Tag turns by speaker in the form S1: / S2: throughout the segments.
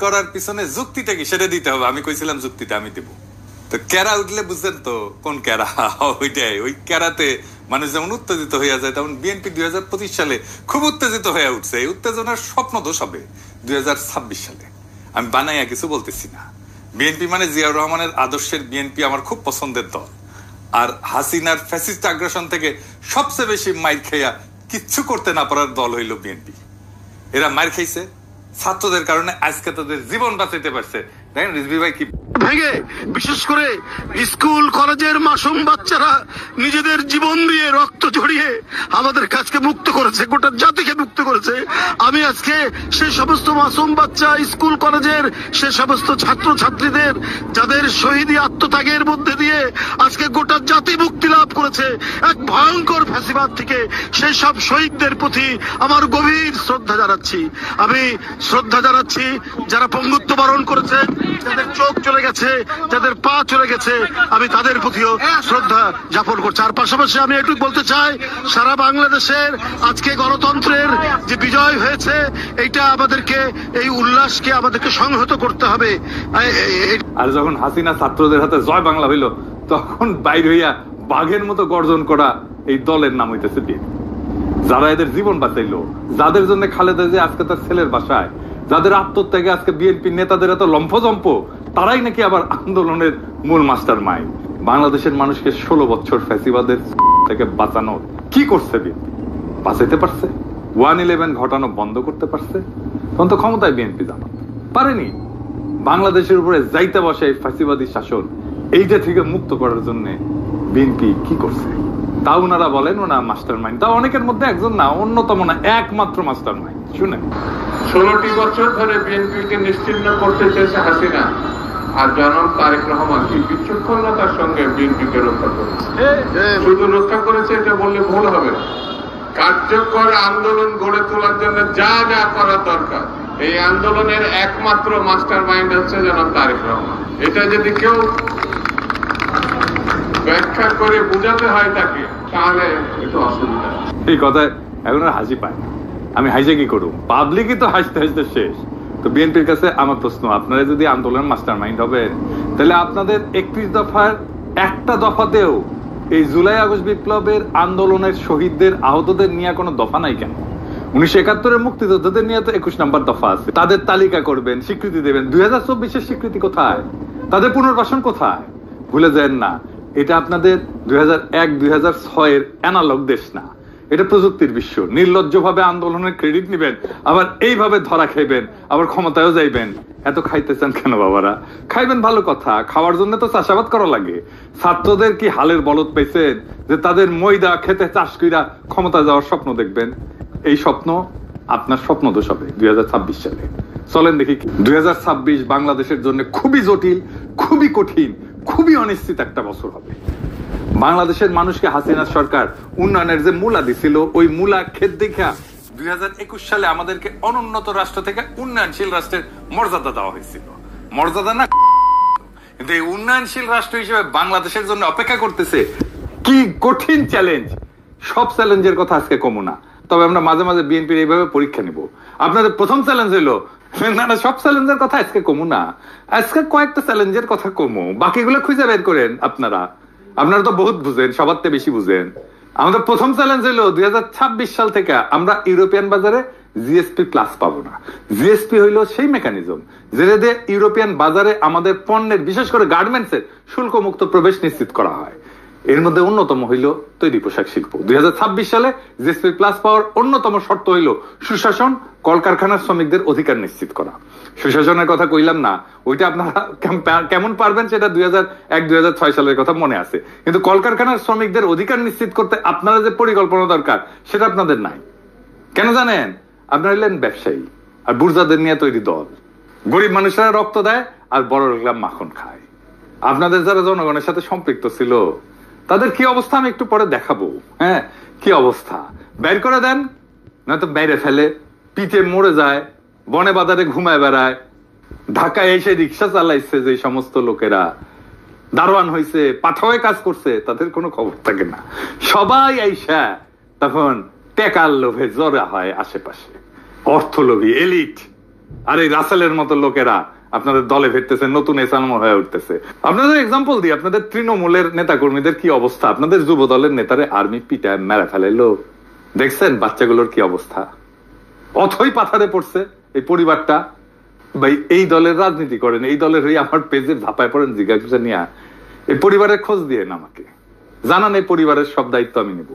S1: করার পিছনে যুক্তিটা কি সেটা দিতে হবে। আমি কইছিলাম যুক্তিটা আমি দেব। তো ক্যারা উঠলে বুঝছেন তো কোন ক্যারা, ওইটাই। ওই ক্যারাতে মানুষ যেমন উত্তেজিত হইয়া যায়, তেমন বিএনপি 2025 সালে খুব উত্তেজিত হয়ে উঠছে। এই উত্তেজনার স্বপ্ন দোষ হবে 2026 সালে। আমি বানাইয়া কিছু বলতেছি না। বিএনপি মানে জিয়াউর রহমানের আদর্শের বিএনপি আমার খুব পছন্দের দল। আর হাসিনার ফ্যাসিস্ট আগ্রাসন থেকে সবচেয়ে বেশি মাইর খেয়া কিচ্ছু করতে না পারার দল হইল বিএনপি। এরা মাইর খাইছে ছাত্রদের কারণে, আজকে তাদের জীবন বাঁচাইতে পারছে। দেখেন রিজভি ভাই কি
S2: ভেঙে, বিশেষ করে স্কুল কলেজের মাসুম বাচ্চারা নিজেদের জীবন দিয়ে রক্ত ঝরিয়ে আমাদের কাজকে মুক্ত করেছে, গোটা জাতিকে মুক্ত করেছে। আমি আজকে সেই সমস্ত মাসুম বাচ্চা, স্কুল কলেজের সে সমস্ত ছাত্র ছাত্রীদের যাদের শহীদী আত্মত্যাগের মধ্যে দিয়ে আজকে গোটা জাতি মুক্তি লাভ করেছে এক ভয়ঙ্কর ফ্যাসিবাদ থেকে, সেই সব শহীদদের প্রতি আমার গভীর শ্রদ্ধা জানাচ্ছি। আমি শ্রদ্ধা জানাচ্ছি যারা পঙ্গুত্ব বরণ করেছে, যাদের চোখ চলে গেছে, যাদের পা চলে গেছে, আমি তাদের প্রতিও শ্রদ্ধা জ্ঞাপন করছি। আর পাশাপাশি আমি একটু বলতে চাই, সারা বাংলাদেশের আজকে গণতন্ত্রের যে বিজয় হয়েছে, এইটা আমাদেরকে, এই উল্লাসকে আমাদেরকে সংহত করতে হবে।
S1: আর যখন হাসিনা ছাত্রদের হাতে জয় বাংলা হইল, তখন বাইর হইয়া বাঘের মতো গর্জন করা এই দলের নাম হইতেছে বিএনপি। যারা এদের জীবন বাঁচাইলো, যাদের জন্য খালেদা যে আজকে তার ছেলের বাসায়, যাদের আত্মত্যাগে আজকে বিএনপি নেতাদের এত লম্ফজম্প, তারাই নাকি আবার আন্দোলনের মূল মাস্টার মাইন্ড। বাংলাদেশের মানুষকে 16 বছর ফ্যাসিবাদের থেকে বাঁচানোর কি করছে বিএনপি? বাঁচাইতে পারছে? 1/11 ঘটানো বন্ধ করতে পারছে? তখন তো ক্ষমতায় বিএনপি জানো পারেনি। বাংলাদেশের উপরে যাইতে বসে এই ফ্যাসিবাদী শাসন, এইটা থেকে মুক্ত করার জন্য বিএনপি কি করছে? তাও ওনারা বলেন ওনা মাস্টার মাইন্ড। তাও অনেকের মধ্যে একজন না, অন্যতম না, একমাত্র মাস্টার মাইন্ড। শুনেন,
S3: 16টি বছর ধরে বিএনপিকে নিশ্চিহ্ন করতে চেয়েছে হাসিনা, আর জনাব তারেক রহমান কি বিচক্ষণতার সঙ্গে বিএনপিকে রক্ষা করেছে। শুধু রক্ষা করেছে এটা বললে ভুল হবে। কার্যকর আন্দোলন গড়ে তোলার জন্য যা যা করা দরকার, এই আন্দোলনের একমাত্র মাস্টার মাইন্ড হচ্ছে জনাব তারেক রহমান। এটা যদি কেউ ব্যাখ্যা করে বুঝাতে হয় তাকে, তাহলে একটু অসুবিধা।
S1: এই কথায় এখন আর হাসি পায়। আমি হাসে কি করব? পাবলিকই তো হাসতে হাসতে শেষ। তো বিএনপির কাছে আমার প্রশ্ন, আপনারা যদি আন্দোলন মাস্টার মাইন্ড হবে, তাহলে আপনাদের 31 দফার একটা দফাতেও এই জুলাই আগস্ট বিপ্লবের আন্দোলনের শহীদদের, আহতদের নিয়ে কোনো দফা নাই কেন? 1971-এর মুক্তিযোদ্ধাদের নিয়ে তো 21 নম্বর দফা আছে। তাদের তালিকা করবেন, স্বীকৃতি দেবেন। 2024-এর স্বীকৃতি কোথায়? তাদের পুনর্বাসন কোথায়? ভুলে যান না, এটা আপনাদের 2001-2006-এর অ্যানালগ দেশ না, এটা প্রযুক্তির বিশ্ব। নির্লজ্জভাবে আন্দোলনের ক্রেডিট নিবেন, আবার এইভাবে ধরা খাইবেন, আবার ক্ষমতায়ও যাইবেন। এত খাইতেছেন কেন বাবারা? খাইবেন ভালো কথা, খাওয়ার জন্য তো চাষাবাদ করা লাগে। ছাত্রদের কি হালের বলদ পেয়েছেন যে তাদের ময়দা খেতে চাষ কইরা ক্ষমতা যাওয়ার স্বপ্ন দেখবেন? এই স্বপ্ন আপনার স্বপ্ন দোষ হবে 2026 সালে। চলেন দেখি। 2026 বাংলাদেশের জন্য খুবই জটিল, খুবই কঠিন, খুবই অনিশ্চিত একটা বছর হবে। বাংলাদেশের মানুষকে হাসিনা সরকার উন্নয়নের যে মূলা দিছিল, ওই মূলা ক্ষেত দেখা 2021 সালে আমাদেরকে অনুন্নত রাষ্ট্র থেকে উন্নয়নশীল রাষ্ট্রের মর্যাদা দেওয়া হয়েছিল। মর্যাদা না, কিন্তু এই উন্নয়নশীল রাষ্ট্র হিসেবে বাংলাদেশের জন্য অপেক্ষা করতেছে কি কঠিন চ্যালেঞ্জ। সব চ্যালেঞ্জের কথা আজকে কমো না, তবে আমরা মাঝে মাঝে বিএনপির এইভাবে পরীক্ষা নিব। আপনাদের প্রথম চ্যালেঞ্জ হইলো না, সব চ্যালেঞ্জের কথা আজকে কমো না, আজকে কয়েকটা চ্যালেঞ্জের কথা কমো, বাকিগুলো খুঁজে বের করেন। আপনারা তো বহুত বুঝেন, সবার থেকে বেশি বুঝেন। আমাদের প্রথম চ্যালেঞ্জ হলো 2026 সাল থেকে আমরা ইউরোপিয়ান বাজারে জিএসপি প্লাস পাবো না। জিএসপি হইলো সেই মেকানিজম যেটা দিয়ে ইউরোপিয়ান বাজারে আমাদের পণ্যের, বিশেষ করে গার্মেন্টস এর শুল্ক মুক্ত প্রবেশ নিশ্চিত করা হয়। এর মধ্যে অন্যতম হইল তৈরি পোশাক শিল্প। 2026 সালে জিএসপি প্লাস পাওয়ার অন্যতম শর্ত হইল সুশাসন, কলকারখানার শ্রমিকদের অধিকার নিশ্চিত করা। সুশাসনের কথা কইলাম না, ওইটা আপনারা কেমন পারবেন সেটা 2001-2006 সালের কথা মনে আছে, কিন্তু কলকারখানার শ্রমিকদের অধিকার নিশ্চিত করতে আপনারা যে পরিকল্পনা দরকার সেটা আপনাদের নাই। কেন জানেন? আপনারা হইলেন ব্যবসায়ী আর বুর্জাদের নিয়ে তৈরি দল। গরিব মানুষরা রক্ত দেয় আর বড় লোকরা মাখন খায়। আপনাদের যারা জনগণের সাথে সম্পৃক্ত ছিল তাদের কি অবস্থা আমি একটু পরে দেখাবো। হ্যাঁ, কি অবস্থা বের করে দেন, নয়তো মেরে ফেলে, পিঠে মরে যায়, বনে বাজারে ঘুমায় বেড়ায়। ঢাকায় এসে রিক্সা চালাইছে যে সমস্ত লোকেরা, দারোয়ান হয়েছে, পাঠাওয়ে কাজ করছে, তাদের কোনো খবর থাকে না। সবাই আইসা তখন টেকার লোভে জড়া হয় আশেপাশে। অর্থলোভী এলিট আর এই রাসেলের মতো লোকেরা আপনাদের দলে ফিরতেছে, নতুন এসানম হয়ে উঠতেছে। আপনাদের এক্সাম্পল দিই, আপনাদের তৃণমূলের নেতা কর্মীদের কি অবস্থা, আপনাদের যুব দলের নেতারে আর্মি পিটায় মেরা ফেলাইলো, দেখছেন বাচ্চাগুলোর কি অবস্থা, অথই পাথারে পড়ছে এই পরিবারটা। ভাই এই দলের রাজনীতি করেন, এই দলের আমার পেজে ধাপায় পড়েন জিজ্ঞাসা নিয়ে, এই পরিবারের খোঁজ দিয়ে আমাকে জানান, এই পরিবারের সব দায়িত্ব আমি নেব।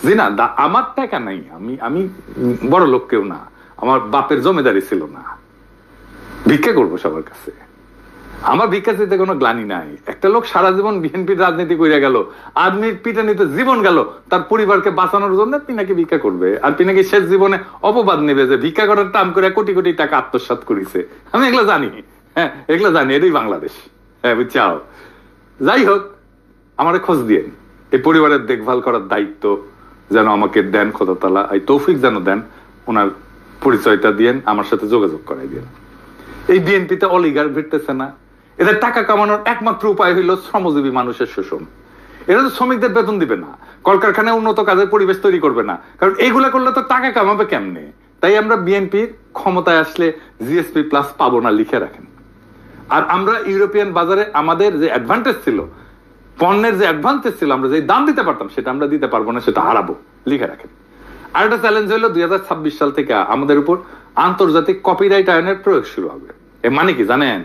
S1: জি না, আমার টাকা নাই, আমি বড় লোক কেউ না, আমার বাপের জমিদারি ছিল না, ভিক্ষা করবো সবার কাছে, আমার ভিক্ষা দিতে কোনো গ্লানি নাই। একটা লোক সারা জীবন বিএনপির রাজনীতি করে গেল, আর্মির পিটানিতে জীবন গেল, তার পরিবারকে বাঁচানোর জন্য পিনাকি ভিক্ষা করবে, আর পিনাকি শেষ জীবনে অপবাদ নেবে যে ভিক্ষা করার টাম করে কোটি কোটি টাকা আত্মসাৎ করেছে। আমি এগুলো জানি, হ্যাঁ এগুলো জানি, এটাই বাংলাদেশ। হ্যাঁ বুঝছাও। যাই হোক, আমার খোঁজ দিয়ে এই পরিবারের দেখভাল করার দায়িত্ব যেন আমাকে দেন খোদা তাআলা, এই তৌফিক যেন দেন, ওনার পরিচয়টা দিয়েন, আমার সাথে যোগাযোগ করাই দিয়েন। এই বিএনপিতে অলিগার ভিড়তেছে না, এদের টাকা কামানোর একমাত্র উপায় হইল শ্রমজীবী মানুষের শোষণ। এরা তো শ্রমিকদের বেতন দিবে না, কলকারখানায় উন্নত কাজের পরিবেশ তৈরি করবে না, কারণ এইগুলা করলে তো টাকা কামাবে কেমনে। তাই আমরা বিএনপির ক্ষমতায় আসলে জিএসপি প্লাস পাবো না, লিখে রাখেন। আর আমরা ইউরোপিয়ান বাজারে আমাদের যে অ্যাডভান্টেজ ছিল, পণ্যের যে অ্যাডভান্টেজ ছিল, আমরা যে দাম দিতে পারতাম সেটা আমরা দিতে পারবো না, সেটা হারাবো, লিখে রাখেন। আর একটা চ্যালেঞ্জ হলো 2026 সাল থেকে আমাদের উপর আন্তর্জাতিক কপিরাইট আইনের প্রয়োগ শুরু হবে। এর মানে কি জানেন?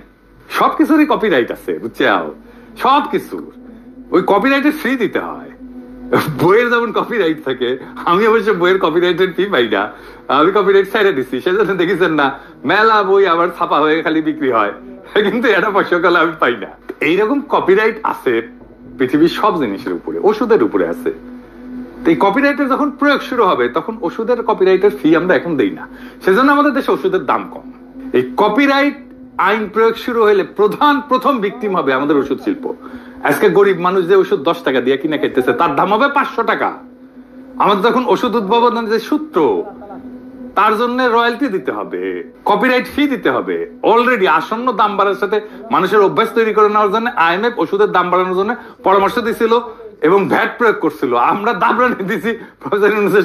S1: সবকিছুরই কপিরাইট আছে, বুঝছাও, সবকিছু ওই কপিরাইটের ফ্রি দিতে হয়। বইয়ের যেমন কপিরাইট থাকে, আমি অবশ্য বইয়ের কপিরাইটের ফি পাই না, আমি কপিরাইট ছেড়ে দিচ্ছি। সেজন্য দেখেছেন না মেলা বই আবার ছাপা হয়ে খালি বিক্রি হয়, কিন্তু এটা পয়সা কালে আমি পাই না। এইরকম কপিরাইট আছে পৃথিবীর সব জিনিসের উপরে, ওষুধের উপরে আছে। এই কপিরাইটের যখন প্রয়োগ শুরু হবে তখন ওষুধের কপিরাইটের ফি আমরা এখন দেই না, সেজন্য আমাদের দেশে ওষুধের দাম কম। এই কপিরাইট আইন প্রয়োগ শুরু হলে প্রথম ভিকটিম হবে আমাদের ওষুধ শিল্প। আজকে গরিব মানুষ যে ওষুধ 10 টাকা দিয়ে কিনে খেতেছে তার দাম হবে 500 টাকা। আমাদের যখন ওষুধ উদ্ভাবনের যে সূত্র, তার জন্য রয়্যালটি দিতে হবে, কপিরাইট ফি দিতে হবে। অলরেডি আসন্ন দাম বাড়ার সাথে মানুষের অভ্যাস তৈরি করে নেওয়ার জন্য আইএমএফ ওষুধের দাম বাড়ানোর জন্য পরামর্শ দিয়েছিল এবং ভ্যাট প্রয়োগ করছিল। আমরা দাম বাড়িয়ে দিয়েছি,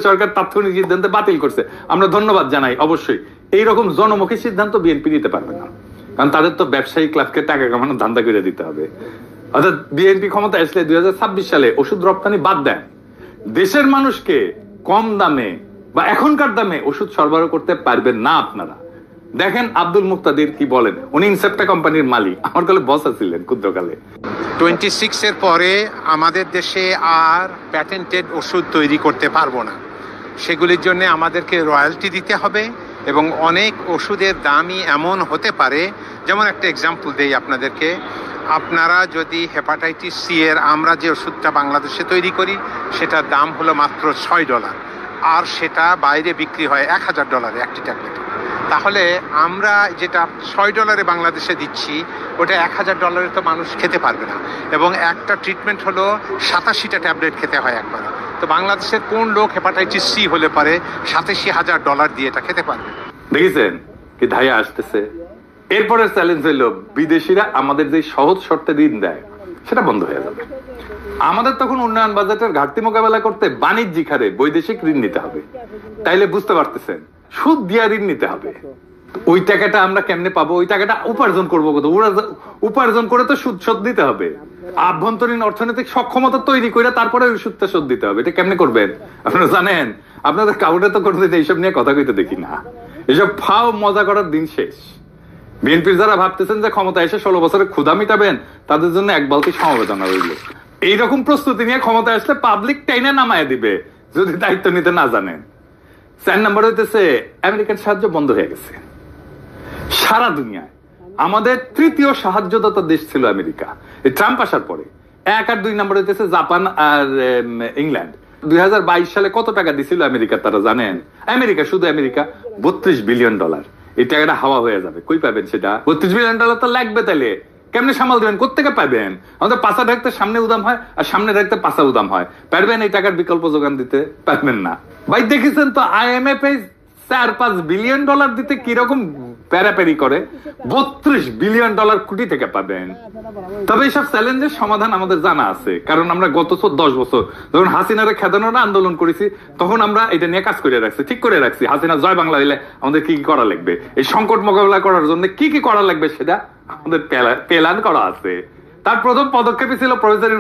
S1: সরকার তাৎক্ষণিক সিদ্ধান্ত বাতিল করছে, আমরা ধন্যবাদ জানাই। অবশ্যই এইরকম জনমুখী সিদ্ধান্ত বিএনপি নিতে পারবে না, কারণ তাদের তো ব্যবসায়ী ক্লাবকে টাকা কামানোর ধান্দা করে দিতে হবে। অর্থাৎ বিএনপি ক্ষমতা আসলে 2026 সালে ওষুধ রপ্তানি বাদ দেন, দেশের মানুষকে কম দামে বা এখনকার দামে ওষুধ সরবরাহ করতে পারবেন না আপনারা। দেখেন আব্দুল মুক্তাদির কি বলেন, উনি ইনসেপ্টা কোম্পানির মালিক, আমার কালে বস ছিলেন ক্ষুদ্রকালে।
S4: 26 এর পরে আমাদের দেশে আর প্যাটেন্টেড ওষুধ তৈরি করতে পারবো না, সেগুলির জন্য আমাদেরকে রয়্যালটি দিতে হবে এবং অনেক ওষুধের দামই এমন হতে পারে, যেমন একটা এক্সাম্পল দেই আপনাদেরকে, আপনারা যদি হেপাটাইটিস সি এর আমরা যে ওষুধটা বাংলাদেশে তৈরি করি সেটার দাম হলো মাত্র $6, আর সেটা বাইরে বিক্রি হয় $1000 একটি ট্যাবলেট। তাহলে আমরা যেটা $6 বাংলাদেশে দিচ্ছি ওটা $1000 তো মানুষ খেতে পারবে না, এবং একটা ট্রিটমেন্ট হলো 87টা ট্যাবলেট খেতে হয় একবার। তো বাংলাদেশের কোন লোক হেপাটাইটিস সি হলে পারে $87,000 দিয়ে এটা খেতে পারবে?
S1: দেখেছেন কি ধাইয়া আসতেছে। এরপরে চ্যালেঞ্জ হইল বিদেশিরা আমাদের যে সহজ শর্তে ঋণ দেয় সেটা বন্ধ হয়ে যাবে। আমাদের তখন উন্নয়ন বাজেটের ঘাটতি মোকাবেলা করতে বাণিজ্যিক হারে বৈদেশিক ঋণ নিতে হবে। তাইলে বুঝতে পারতেছেন সুদ দিয়া ঋণ নিতে হবে। ওই টাকাটা আমরা কেমনে পাবো? ওই টাকাটা উপার্জন করবো কত? উপার্জন করে তো সুদ শোধ দিতে হবে। আভ্যন্তরীণ অর্থনৈতিক সক্ষমতা তৈরি করে তারপরে ওই সুদটা শোধ দিতে হবে। এটা কেমনে করবেন আপনারা জানেন? আপনাদের কাউরে তো করতে এইসব নিয়ে কথা কইতে দেখি না। এসব ফাও মজা করার দিন শেষ। বিএনপির যারা ভাবতেছেন যে ক্ষমতা এসে 16 বছরে ক্ষুধা মিটাবেন, তাদের জন্য এক বালতি সমবেদনা রইল। এইরকম প্রস্তুতি নিয়ে ক্ষমতা আসলে পাবলিক টাইনে নামায় দিবে যদি দায়িত্ব নিতে না জানেন। 4 নম্বর হইতেছে আমেরিকান সাহায্য বন্ধ হয়ে গেছে সারা দুনিয়ায়। আমাদের তৃতীয় সাহায্যদাতা দেশ ছিল আমেরিকা এই ট্রাম্প আসার পরে। 1 আর 2 নম্বর হইতেছে জাপান আর ইংল্যান্ড। 2022 সালে কত টাকা দিছিল আমেরিকা তারা জানেন? আমেরিকা, শুধু আমেরিকা $32 বিলিয়ন। এই টাকাটা হাওয়া হয়ে যাবে। কই পাবেন সেটা? $32 বিলিয়ন তো লাগবে। তাহলে কেমনে সামাল দেবেন? কোত্থেকে পাবেন? আমাদের পাশা ঢাকতে সামনে উদাম হয় আর সামনে ঢাকতে পাশা উদাম হয়। পারবেন এই টাকার বিকল্প যোগান দিতে? পারবেন না ভাই। দেখেছেন তো IMF $4-5 বিলিয়ন দিতে কিরকম প্যারাপ্যারি করে 32 বিলিয়ন ডলার কোটি থেকে পাবেন। তবে এইসব চ্যালেঞ্জের সমাধান আমাদের জানা আছে, কারণ আমরা গত 10 বছর যখন হাসিনারে খেদানোর আন্দোলন করেছি তখন আমরা এটা নিয়ে কাজ করে রাখছি, ঠিক করে রাখছি হাসিনা জয় বাংলা হইলে আমাদের কি কি করা লাগবে, এই সংকট মোকাবেলা করার জন্য কি কি করা লাগবে সেটা আমাদের প্ল্যান করা আছে। তার প্রথম পদক্ষেপই ছিল প্রফেসর